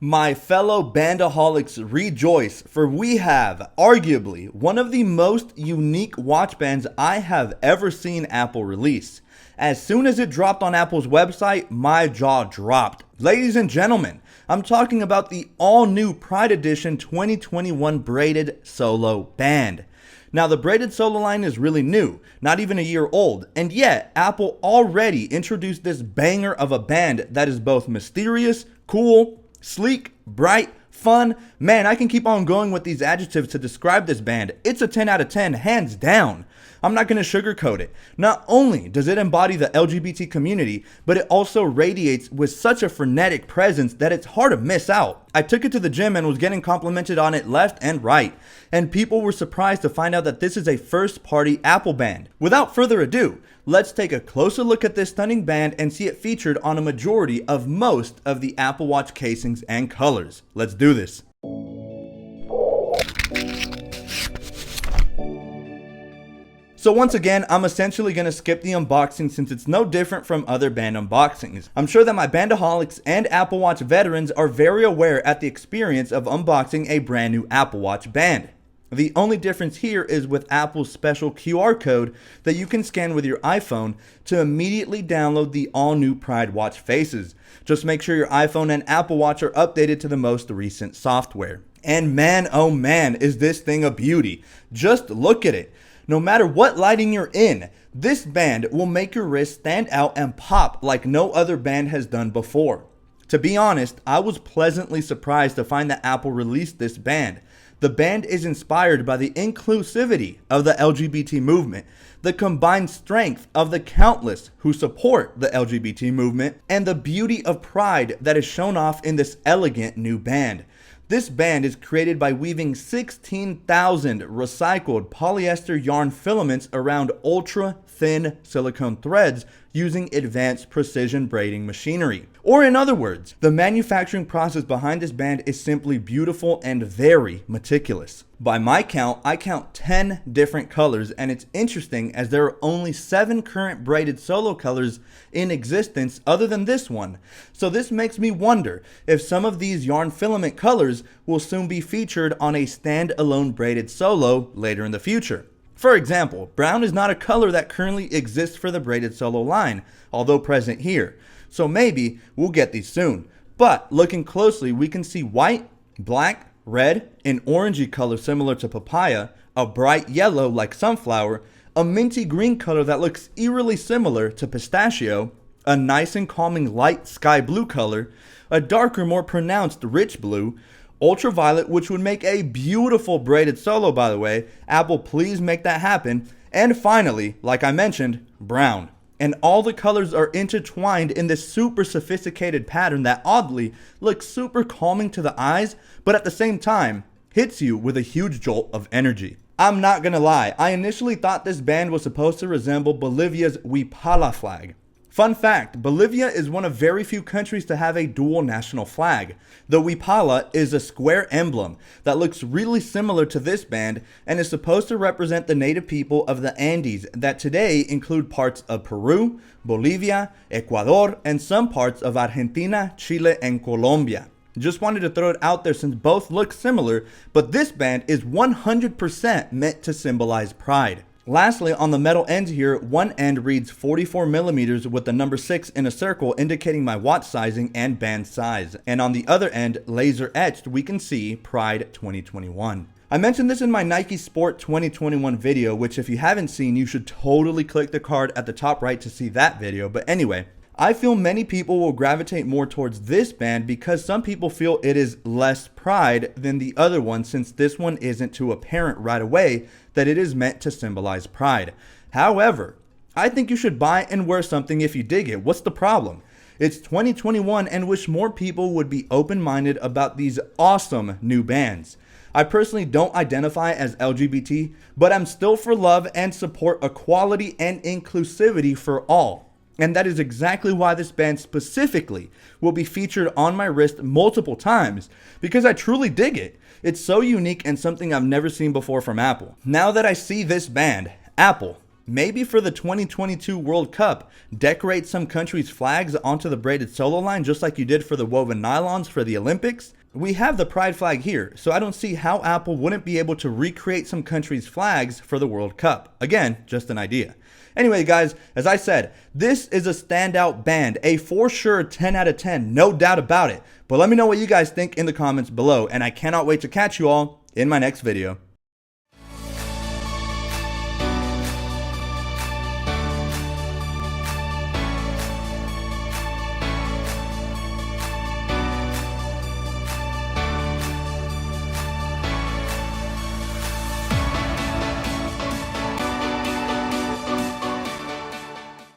My fellow bandaholics rejoice, for we have arguably one of the most unique watch bands I have ever seen Apple release. As soon as it dropped on Apple's website, my jaw dropped. Ladies and gentlemen, I'm talking about the all-new Pride Edition 2021 Braided Solo Band. Now, the Braided Solo line is really new, not even a year old, and yet Apple already introduced this banger of a band that is both mysterious, cool, sleek, bright, fun. Man, I can keep on going with these adjectives to describe this band. It's a 10 out of 10, hands down. I'm not going to sugarcoat it. Not only does it embody the LGBT community, but it also radiates with such a frenetic presence that it's hard to miss out. I took it to the gym and was getting complimented on it left and right, and people were surprised to find out that this is a first-party Apple band. Without further ado, let's take a closer look at this stunning band and see it featured on a majority of most of the Apple Watch casings and colors. Let's do this. So once again, I'm essentially going to skip the unboxing since it's no different from other band unboxings. I'm sure that my bandaholics and Apple Watch veterans are very aware at the experience of unboxing a brand new Apple Watch band. The only difference here is with Apple's special QR code that you can scan with your iPhone to immediately download the all-new Pride watch faces. Just make sure your iPhone and Apple Watch are updated to the most recent software. And man, oh man, is this thing a beauty. Just look at it. No matter what lighting you're in, this band will make your wrist stand out and pop like no other band has done before. To be honest, I was pleasantly surprised to find that Apple released this band. The band is inspired by the inclusivity of the LGBT movement, the combined strength of the countless who support the LGBT movement, and the beauty of pride that is shown off in this elegant new band. This band is created by weaving 16,000 recycled polyester yarn filaments around ultra-thin silicone threads using advanced precision braiding machinery. Or in other words, the manufacturing process behind this band is simply beautiful and very meticulous. By my count, I count 10 different colors, and it's interesting as there are only 7 current braided solo colors in existence other than this one. So this makes me wonder if some of these yarn filament colors will soon be featured on a standalone braided solo later in the future. For example, brown is not a color that currently exists for the braided solo line, although present here. So maybe we'll get these soon. But looking closely, we can see white, black, red, an orangey color similar to papaya, a bright yellow like sunflower, a minty green color that looks eerily similar to pistachio, a nice and calming light sky blue color, a darker, more pronounced rich blue, ultraviolet, which would make a beautiful braided solo, by the way. Apple, please make that happen. And finally, like I mentioned, brown. And all the colors are intertwined in this super sophisticated pattern that oddly looks super calming to the eyes, but at the same time hits you with a huge jolt of energy. I'm not gonna lie, I initially thought this band was supposed to resemble Bolivia's Huipala flag. Fun fact, Bolivia is one of very few countries to have a dual national flag. The Huipala is a square emblem that looks really similar to this band and is supposed to represent the native people of the Andes that today include parts of Peru, Bolivia, Ecuador, and some parts of Argentina, Chile, and Colombia. Just wanted to throw it out there since both look similar, but this band is 100% meant to symbolize pride. Lastly, on the metal end here, one end reads 44mm with the number 6 in a circle indicating my watch sizing and band size. And on the other end, laser etched, we can see Pride 2021. I mentioned this in my Nike Sport 2021 video, which if you haven't seen, you should totally click the card at the top right to see that video. But anyway, I feel many people will gravitate more towards this band because some people feel it is less pride than the other one, since this one isn't too apparent right away that it is meant to symbolize pride. However, I think you should buy and wear something if you dig it. What's the problem? It's 2021 and wish more people would be open-minded about these awesome new bands. I personally don't identify as LGBT, but I'm still for love and support equality and inclusivity for all. And that is exactly why this band specifically will be featured on my wrist multiple times, because I truly dig it. It's so unique and something I've never seen before from Apple. Now that I see this band, Apple, maybe for the 2022 World Cup, decorate some countries' flags onto the braided solo line just like you did for the woven nylons for the Olympics. We have the pride flag here, so I don't see how Apple wouldn't be able to recreate some countries' flags for the World Cup. Again, just an idea. Anyway, guys, as I said, this is a standout band, a for sure 10 out of 10, no doubt about it. But let me know what you guys think in the comments below, and I cannot wait to catch you all in my next video.